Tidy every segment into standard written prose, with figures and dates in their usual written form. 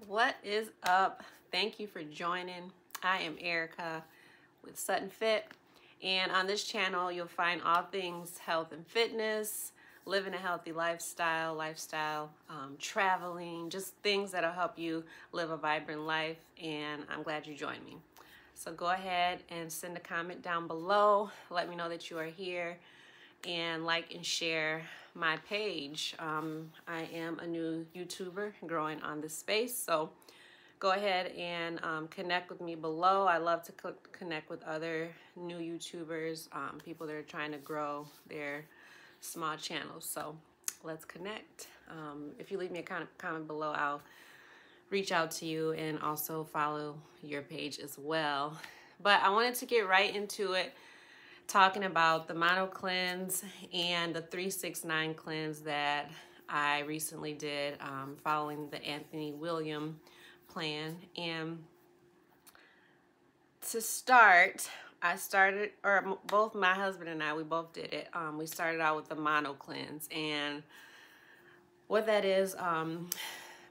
What is up? Thank you for joining. I am Erica with Sutton Fit, and on this channel you'll find all things health and fitness, living a healthy lifestyle, traveling, just things that'll help you live a vibrant life, and I'm glad you joined me. So go ahead and send a comment down below. Let me know that you are here, and like and share my page. I am a new YouTuber growing on this space, so go ahead and connect with me below. I love to connect with other new YouTubers, people that are trying to grow their small channels. So let's connect. If you leave me a comment below, I'll reach out to you and also follow your page as well. But I wanted to get right into it, talking about the Mono Cleanse and the 369 cleanse that I recently did, following the Anthony William plan. And to start, both my husband and I, we both did it. We started out with the Mono Cleanse, and what that is,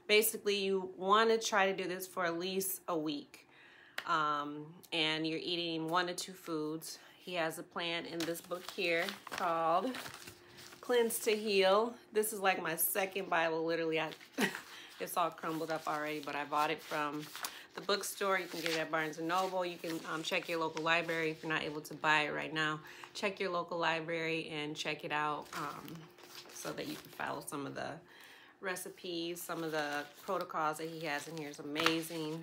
basically you want to try to do this for at least a week, and you're eating 1 to 2 foods. He has a plan in this book here called Cleanse to Heal. This is like my second Bible, literally. It's all crumbled up already, but I bought it from the bookstore. You can get it at Barnes & Noble. You can check your local library if you're not able to buy it right now. Check your local library and check it out, so that you can follow some of the recipes, some of the protocols that he has in here is amazing.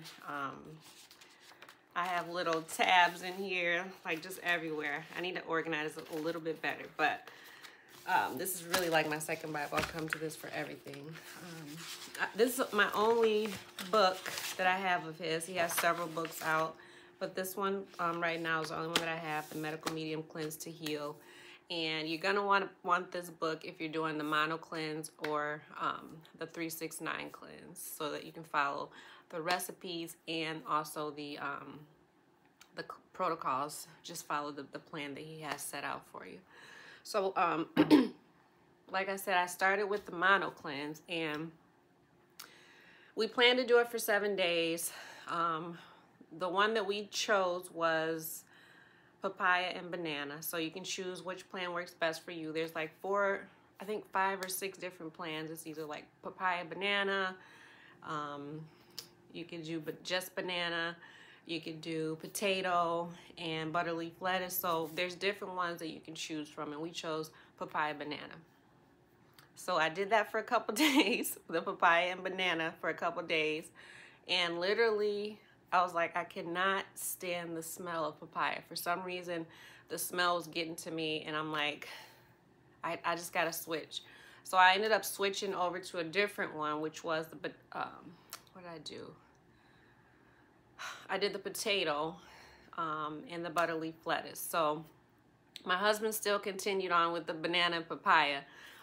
I have little tabs in here, like just everywhere. I need to organize it a little bit better, but this is really like my second Bible. I'll come to this for everything. This is my only book that I have of his. He has several books out, but this one right now is the only one that I have, the Medical Medium Cleanse to Heal. And you're gonna want this book if you're doing the Mono Cleanse or the 369 cleanse, so that you can follow the recipes and also the protocols. Just follow the plan that he has set out for you. So like I said, I started with the Mono Cleanse, and we planned to do it for 7 days. The one that we chose was papaya and banana, so you can choose which plan works best for you. There's like 5 or 6 different plans. It's either like papaya, banana, you can do just banana, you could do potato and butter leaf lettuce. So there's different ones that you can choose from, and we chose papaya banana. So I did that for a couple days, the papaya and banana for a couple days, and literally I was like, I cannot stand the smell of papaya. For some reason, the smell was getting to me, and I'm like, I just gotta switch. So I ended up switching over to a different one, which was the, what did I do? I did the potato and the butter leaf lettuce. So my husband still continued on with the banana and papaya,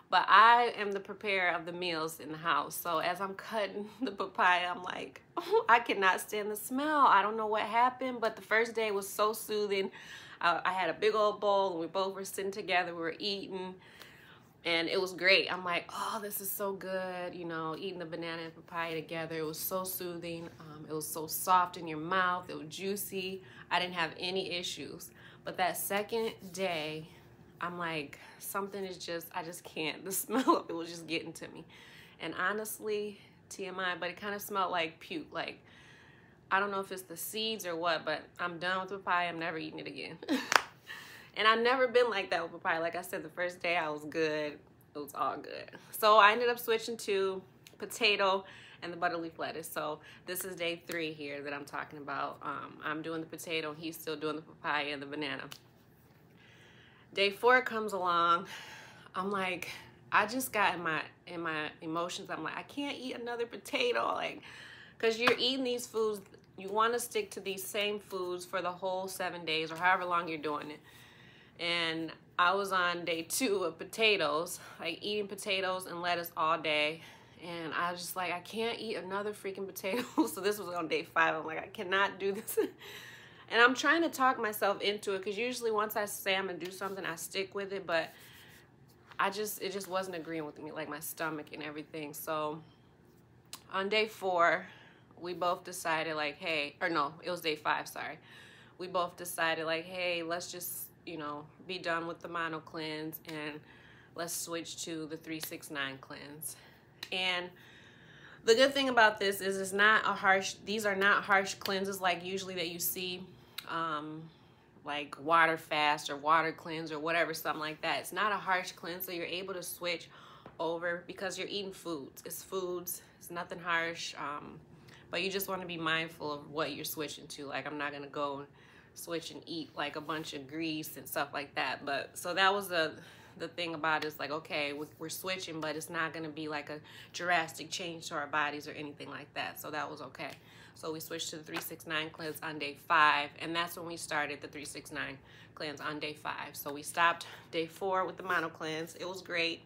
but I am the preparer of the meals in the house. So as I'm cutting the papaya, I'm like, oh, I cannot stand the smell. I don't know what happened, but the first day was so soothing. I had a big old bowl, and we both were sitting together, we were eating, and it was great. I'm like, oh, this is so good, you know, eating the banana and papaya together. It was so soothing. It was so soft in your mouth. It was juicy. I didn't have any issues. But that second day, I'm like, something is just, I just can't. The smell of it was just getting to me. And honestly, TMI, but it kind of smelled like puke. Like, I don't know if it's the seeds or what, but I'm done with papaya. I'm never eating it again. And I've never been like that with papaya. Like I said, the first day I was good. It was all good. So I ended up switching to potato and the butter leaf lettuce. So this is day 3 here that I'm talking about. I'm doing the potato. He's still doing the papaya and the banana. Day 4 comes along. I'm like, I just got in my emotions. I'm like, I can't eat another potato. Like, because you're eating these foods. You want to stick to these same foods for the whole 7 days or however long you're doing it. And I was on day 2 of potatoes, like eating potatoes and lettuce all day. And I was just like, I can't eat another freaking potato. So this was on day 5. I'm like, I cannot do this. And I'm trying to talk myself into it, because usually once I say I'm gonna do something, I stick with it. But it just wasn't agreeing with me, like my stomach and everything. So on day 4, we both decided like, hey, or no, it was day 5, sorry. We both decided like, hey, let's just, you know, be done with the mono cleanse and let's switch to the 369 cleanse. And the good thing about this is it's not a harsh, these are not harsh cleanses like usually that you see, like water fast or water cleanse or whatever, something like that. It's not a harsh cleanse, so you're able to switch over because you're eating foods. It's foods, it's nothing harsh, but you just want to be mindful of what you're switching to. Like, I'm not gonna go and switch and eat like a bunch of grease and stuff like that. But so that was the thing about it, is like, okay, we're switching, but it's not going to be like a drastic change to our bodies or anything like that. So that was okay. So we switched to the 369 cleanse on day 5, and that's when we started the 369 cleanse on day 5. So we stopped day 4 with the mono cleanse. It was great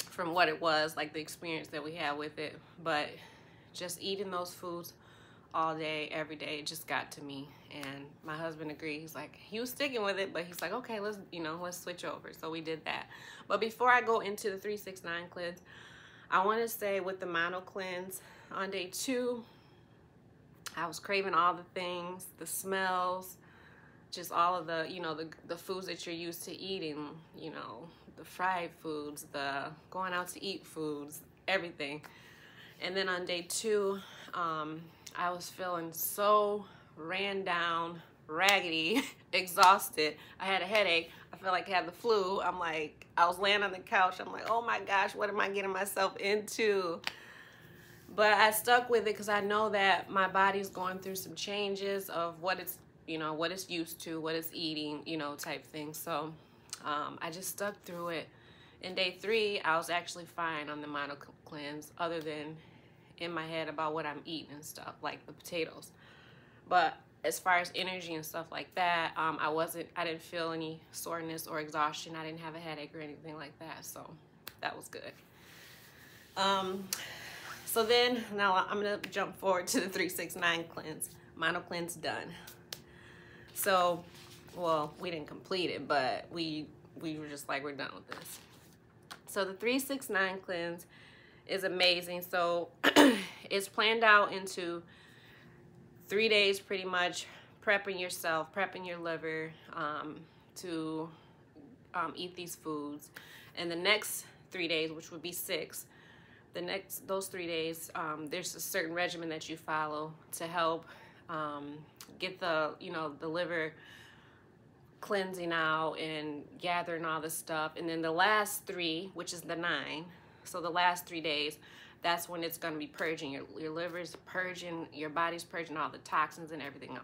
from what it was, like the experience that we had with it, but just eating those foods all day, every day, it just got to me. And my husband agreed. He's like, he was sticking with it, but he's like, okay, let's switch over. So we did that. But before I go into the 369 cleanse, I want to say with the mono cleanse on day 2, I was craving all the things, the smells, just all of the, you know, the foods that you're used to eating, you know, the fried foods, the going out to eat foods, everything. And then on day 2, I was feeling so ran down, raggedy, exhausted. I had a headache. I felt like I had the flu. I'm like, I was laying on the couch. I'm like, oh my gosh, what am I getting myself into? But I stuck with it because I know that my body's going through some changes of what it's, you know, what it's used to, what it's eating, you know, type thing. So I just stuck through it. In day 3, I was actually fine on the mono cleanse, other than in my head about what I'm eating and stuff, like the potatoes. But as far as energy and stuff like that, I didn't feel any soreness or exhaustion. I didn't have a headache or anything like that. So that was good. So then now I'm gonna jump forward to the 369 cleanse. Mono cleanse done. So, well, we didn't complete it, but we were just like, we're done with this. So the 369 cleanse is amazing. So it's planned out into 3 days, pretty much, prepping yourself, prepping your liver to eat these foods. And the next 3 days, which would be 6, those 3 days, there's a certain regimen that you follow to help get the, you know, the liver cleansing out and gathering all this stuff. And then the last 3, which is the 9, so the last 3 days, that's when it's going to be purging. Your liver's purging, your body's purging all the toxins and everything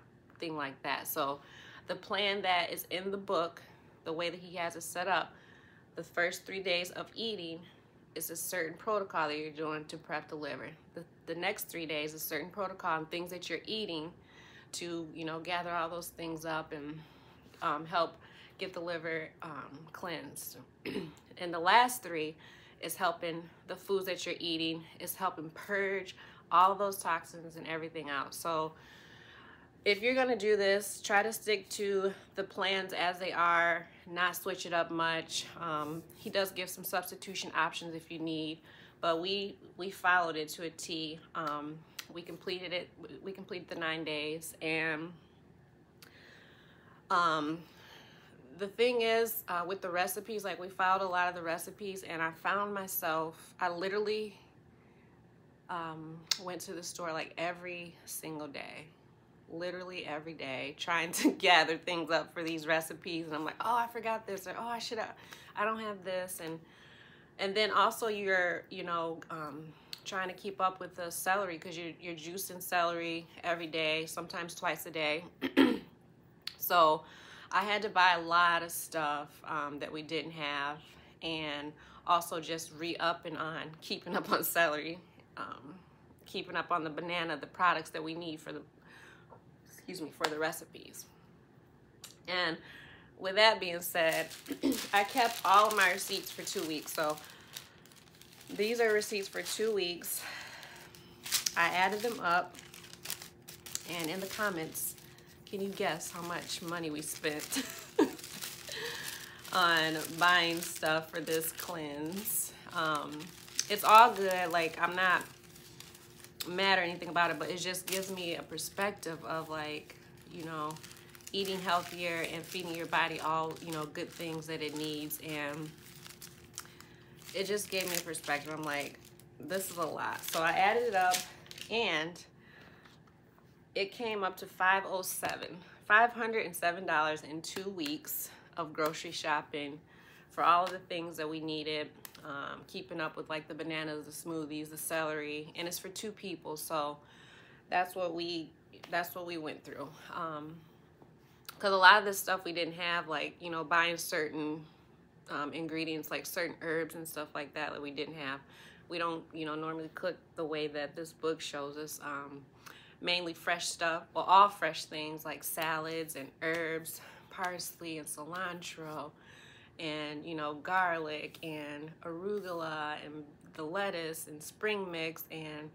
like that. So the plan that is in the book, the way that he has it set up, the first 3 days of eating is a certain protocol that you're doing to prep the liver. The next 3 days is a certain protocol and things that you're eating to, you know, gather all those things up and help get the liver cleansed. And the last 3 is helping the foods that you're eating, is helping purge all those toxins and everything out. So if you're gonna do this, try to stick to the plans as they are, not switch it up much. He does give some substitution options if you need, but we followed it to a T. We completed it. We completed the 9 days, and the thing is, with the recipes, like we followed a lot of the recipes, and I found myself, I literally went to the store like every single day, literally every day, trying to gather things up for these recipes. And I'm like, oh, I forgot this, or oh, I don't have this. And then also you're, you know, trying to keep up with the celery, because you're juicing celery every day, sometimes twice a day. So I had to buy a lot of stuff that we didn't have, and also just re-upping on keeping up on celery, keeping up on the banana, the products that we need for the, for the recipes. And with that being said, I kept all of my receipts for 2 weeks. So these are receipts for 2 weeks. I added them up, and in the comments, can you guess how much money we spent on buying stuff for this cleanse? It's all good. Like, I'm not mad or anything about it, but it just gives me a perspective of, like, you know, eating healthier and feeding your body all, you know, good things that it needs. And it just gave me a perspective. I'm like, this is a lot. So I added it up, and it came up to $507 in 2 weeks of grocery shopping for all of the things that we needed, keeping up with like the bananas, the smoothies, the celery, and it's for 2 people. So that's what we went through. Because a lot of this stuff we didn't have, like, you know, buying certain ingredients like certain herbs and stuff like that we didn't have. We don't, you know, normally cook the way that this book shows us. Mainly fresh stuff, well, all fresh things like salads and herbs, parsley and cilantro, and, you know, garlic and arugula and the lettuce and spring mix and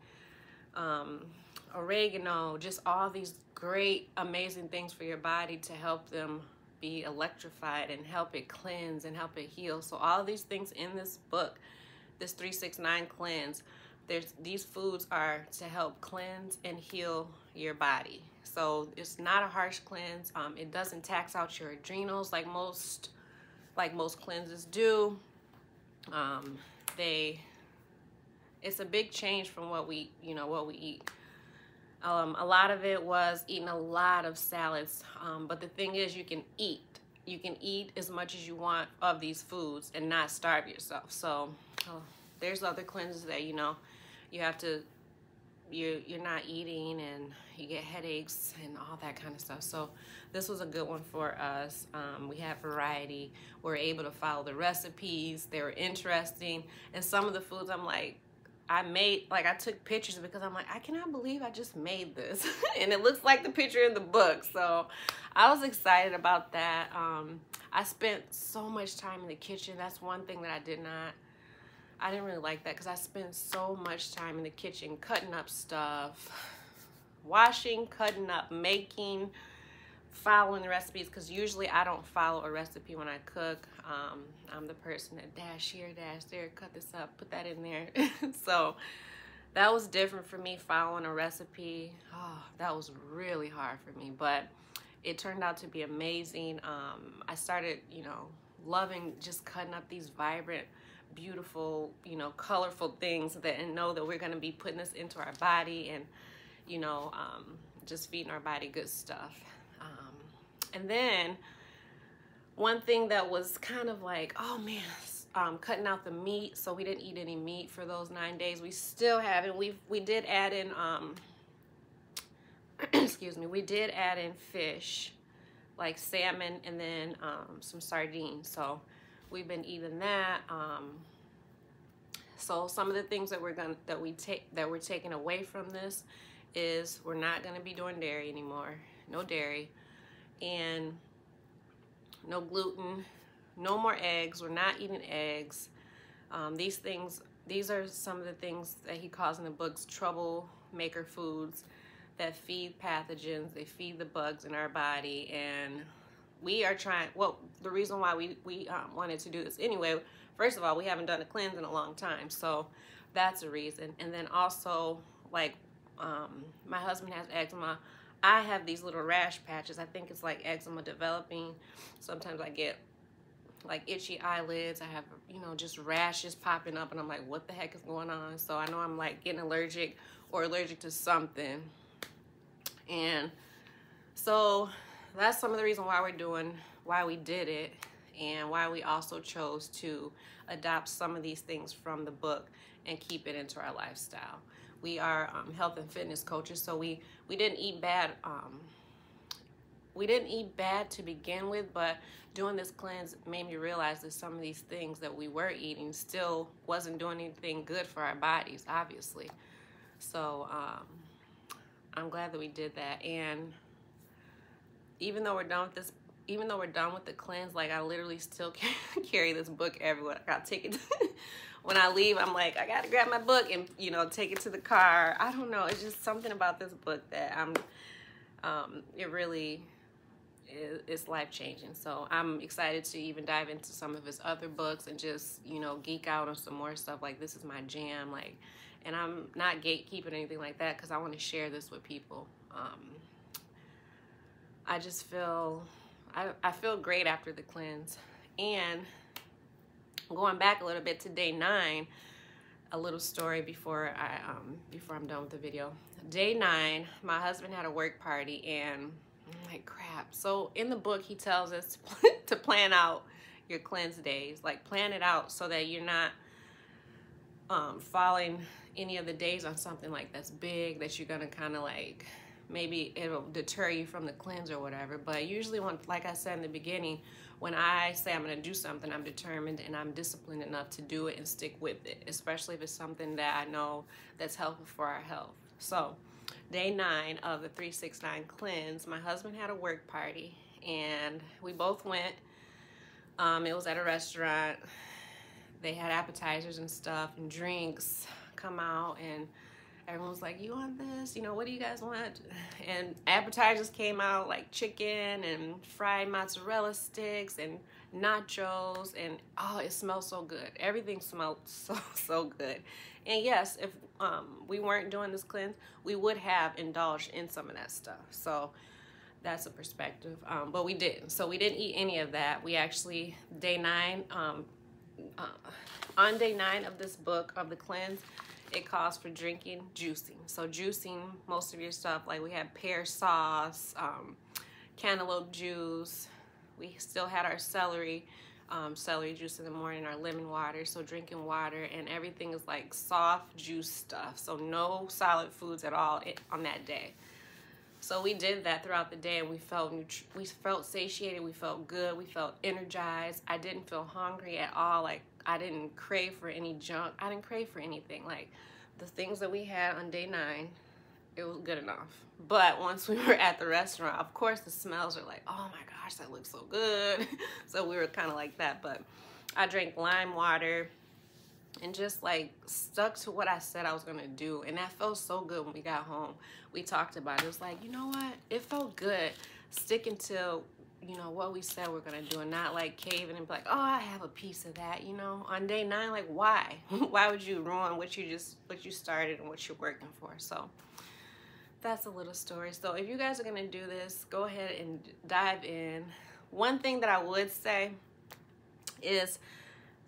oregano, just all these great, amazing things for your body to help them be electrified and help it cleanse and help it heal. So all these things in this book, this 369 cleanse, these foods are to help cleanse and heal your body. So it's not a harsh cleanse. It doesn't tax out your adrenals like most cleanses do. It's a big change from what we eat. A lot of it was eating a lot of salads. But the thing is, you can eat as much as you want of these foods and not starve yourself. So there's other cleanses that, you know, you have to, you're not eating and you get headaches and all that kind of stuff. So this was a good one for us. We had variety. We were able to follow the recipes. They were interesting. And some of the foods, I'm like, I took pictures because I'm like, I cannot believe I just made this. And it looks like the picture in the book. So I was excited about that. I spent so much time in the kitchen. That's one thing that I didn't really like that, because I spent so much time in the kitchen cutting up stuff, washing, cutting up, making, following the recipes, because usually I don't follow a recipe when I cook. I'm the person that dash here, dash there, cut this up, put that in there. So that was different for me, following a recipe. Oh, that was really hard for me, but it turned out to be amazing. I started, you know, loving just cutting up these vibrant, beautiful, you know, colorful things and know that we're going to be putting this into our body and, you know, just feeding our body good stuff. And then one thing that was kind of like, oh man, cutting out the meat. So we didn't eat any meat for those 9 days. We still haven't. We did add in, excuse me, we did add in fish, like salmon and then some sardines. So we've been eating that. So some of the things that we're taking away from this is we're not gonna be doing dairy anymore. No dairy, and no gluten, no more eggs. We're not eating eggs. These are some of the things that he calls in the books troublemaker foods that feed pathogens. They feed the bugs in our body, and we are trying, well, the reason why we wanted to do this anyway, first of all, we haven't done a cleanse in a long time, so that's a reason. And then also, like, my husband has eczema. I have these little rash patches. I think it's like eczema developing. Sometimes I get like itchy eyelids. I have, you know, just rashes popping up, and I'm like, what the heck is going on? So I know I'm like getting allergic or allergic to something. And so that's some of the reason why we did it, and why we also chose to adopt some of these things from the book and keep it into our lifestyle. We are health and fitness coaches, so we didn't eat bad. We didn't eat bad to begin with, but doing this cleanse made me realize that some of these things that we were eating still wasn't doing anything good for our bodies, obviously. So I'm glad that we did that. And even though we're done with this, even though we're done with the cleanse, like, I literally still carry this book everywhere. I gotta take it. When I leave, I'm like, I gotta grab my book and, you know, take it to the car. I don't know. It's just something about this book that it really is life-changing. So I'm excited to even dive into some of his other books and just, you know, geek out on some more stuff. Like, this is my jam. Like, And I'm not gatekeeping anything like that because I want to share this with people. I just feel, I feel great after the cleanse. And going back a little bit to day 9, a little story before I'm done with the video. Day 9, my husband had a work party, and I'm like, crap. So in the book, he tells us to plan out your cleanse days. Like, plan it out so that you're not following any of the days on something like that's big, that you're gonna kind of like, maybe it'll deter you from the cleanse or whatever. But usually, when, like I said in the beginning, when I say I'm gonna do something, I'm determined and I'm disciplined enough to do it and stick with it, especially if it's something that I know that's helpful for our health. So day 9 of the 369 cleanse, my husband had a work party and we both went. It was at a restaurant. They had appetizers and stuff and drinks come out, and everyone was like, you want this? You know, what do you guys want? And appetizers came out, like chicken and fried mozzarella sticks and nachos, and oh, it smelled so good. Everything smelled so good. And yes, if we weren't doing this cleanse, we would have indulged in some of that stuff. So that's a perspective. But we didn't. So we didn't eat any of that. We actually, day 9, on day 9 of this book of the cleanse, it calls for drinking juicing. So juicing most of your stuff, like we had pear sauce, cantaloupe juice. We still had our celery juice in the morning, our lemon water. So drinking water, and everything is like soft juice stuff. So no solid foods at all on that day. So we did that throughout the day, and we felt satiated, we felt good, we felt energized. I didn't feel hungry at all. Like, I didn't crave for any junk. I didn't crave for anything. Like, the things that we had on day 9, it was good enough. But once we were at the restaurant, of course the smells are like, oh my gosh, that looks so good. So we were kind of like that. But I drank lime water and just like stuck to what I said I was gonna do. And that felt so good when we got home. We talked about it. It was like, you know what? It felt good sticking to, you know, what we said we're gonna do, and not like caving and be like, oh, I have a piece of that, you know. On day 9, like, why? Why would you ruin what you started and what you're working for? So that's a little story. So if you guys are gonna do this, go ahead and dive in. One thing that I would say is,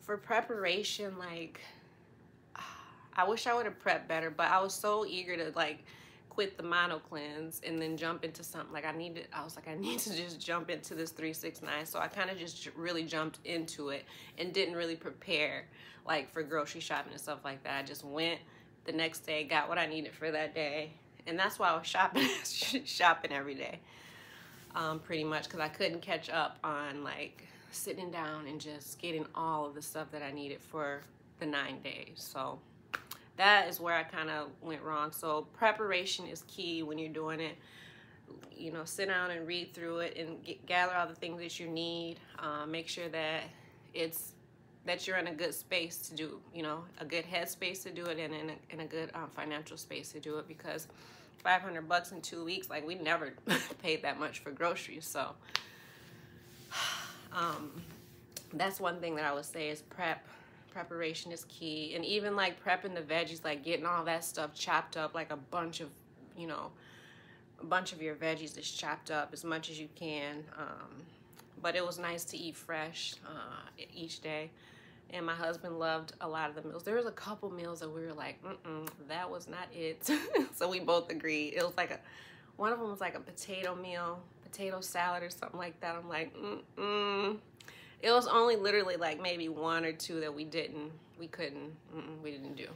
for preparation, like, I wish I would have prepped better, but I was so eager to like quit the mono cleanse and then jump into something. Like, I need to just jump into this 369. So I kind of just really jumped into it and didn't really prepare like for grocery shopping and stuff like that. I just went the next day, got what I needed for that day, and that's why I was shopping every day, pretty much, because I couldn't catch up on like sitting down and just getting all of the stuff that I needed for the 9 days. So that is where I kind of went wrong. So preparation is key when you're doing it. You know, sit down and read through it and gather all the things that you need. Make sure that you're in a good space to do, you know, a good head space to do it, and in a good financial space to do it, because $500 in 2 weeks, like, we never paid that much for groceries. So that's one thing that I would say is preparation is key. And even like prepping the veggies, like getting all that stuff chopped up, like a bunch of your veggies is chopped up as much as you can. But it was nice to eat fresh each day. And my husband loved a lot of the meals. There was a couple meals that we were like, that was not it. So we both agreed. It was like one of them was like a potato meal, potato salad or something like that. I'm like, It was only literally like maybe 1 or 2 that we didn't do.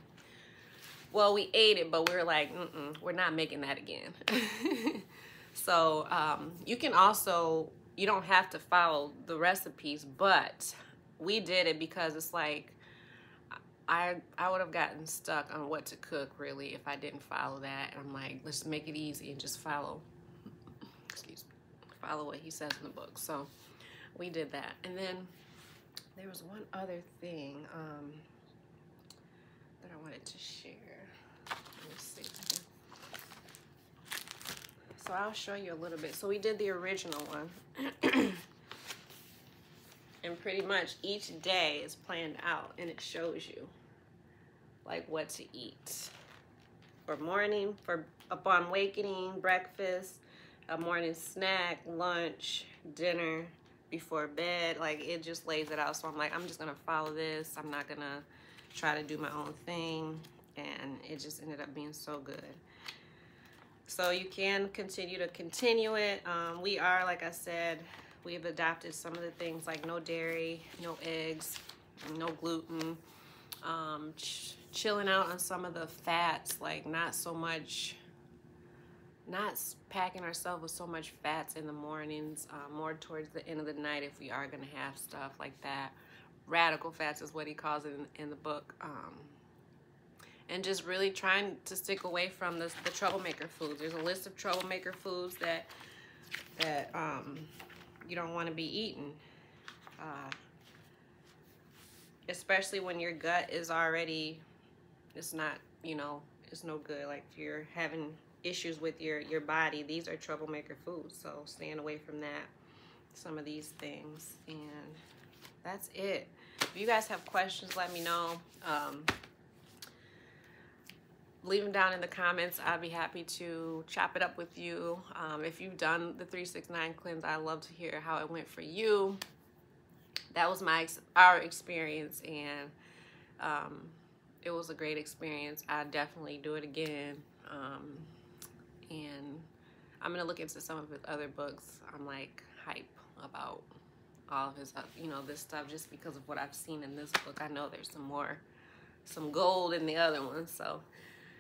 Well, we ate it, but we were like, we're not making that again. So you can also, you don't have to follow the recipes, but we did it because it's like, I would have gotten stuck on what to cook really if I didn't follow that. And I'm like, let's make it easy and just follow what he says in the book. So we did that. And then there was one other thing that I wanted to share. Let me see. So I'll show you a little bit. So we did the original one. And pretty much each day is planned out, and it shows you like what to eat for morning, for upon awakening, breakfast, a morning snack, lunch, dinner, before bed. Like, it just lays it out. So I'm like, I'm just gonna follow this. I'm not gonna try to do my own thing. And it just ended up being so good. So you can continue it. We are, like I said, we've adopted some of the things like no dairy, no eggs, no gluten, chilling out on some of the fats, like not packing ourselves with so much fats in the mornings, more towards the end of the night if we are gonna have stuff like that. Radical fats is what he calls it in the book. And just really trying to stick away from the troublemaker foods. There's a list of troublemaker foods that you don't want to be eating, especially when your gut is already, it's not, you know, it's no good. Like, if you're having issues with your body, these are troublemaker foods. So staying away from that, some of these things. And that's it. If you guys have questions, let me know. Leave them down in the comments. I'd be happy to chop it up with you. If you've done the 369 cleanse, I'd love to hear how it went for you. That was our experience, and it was a great experience. I'd definitely do it again. And I'm gonna look into some of his other books. I'm like hype about all of his, you know, this stuff, just because of what I've seen in this book. I know there's some gold in the other one. So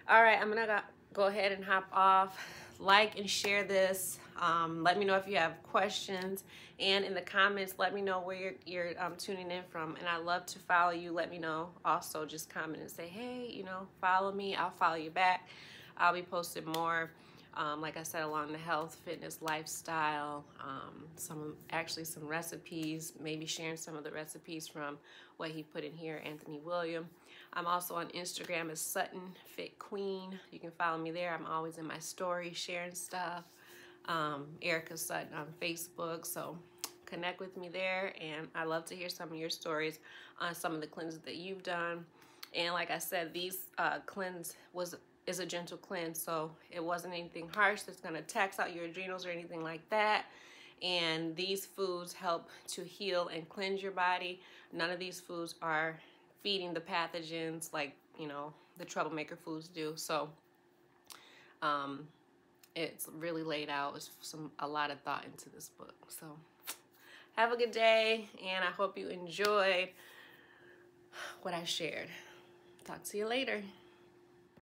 all right, I'm gonna go ahead and hop off. Like and share this. Let me know if you have questions, and in the comments, let me know where you're tuning in from. And I love to follow you. Let me know. Also, just comment and say, hey, you know, follow me. I'll follow you back. I'll be posting more, like I said, along the health, fitness, lifestyle, some recipes, maybe sharing some of the recipes from what he put in here, Anthony William. I'm also on Instagram as Sutton Fit Queen. You can follow me there. I'm always in my story sharing stuff. Erica Sutton on Facebook. So connect with me there. And I love to hear some of your stories on some of the cleanses that you've done. And like I said, these cleanse is a gentle cleanse. So it wasn't anything harsh that's going to tax out your adrenals or anything like that. And these foods help to heal and cleanse your body. None of these foods are feeding the pathogens like, you know, the troublemaker foods do. So it's really laid out. It's a lot of thought into this book. So have a good day, and I hope you enjoyed what I shared. Talk to you later.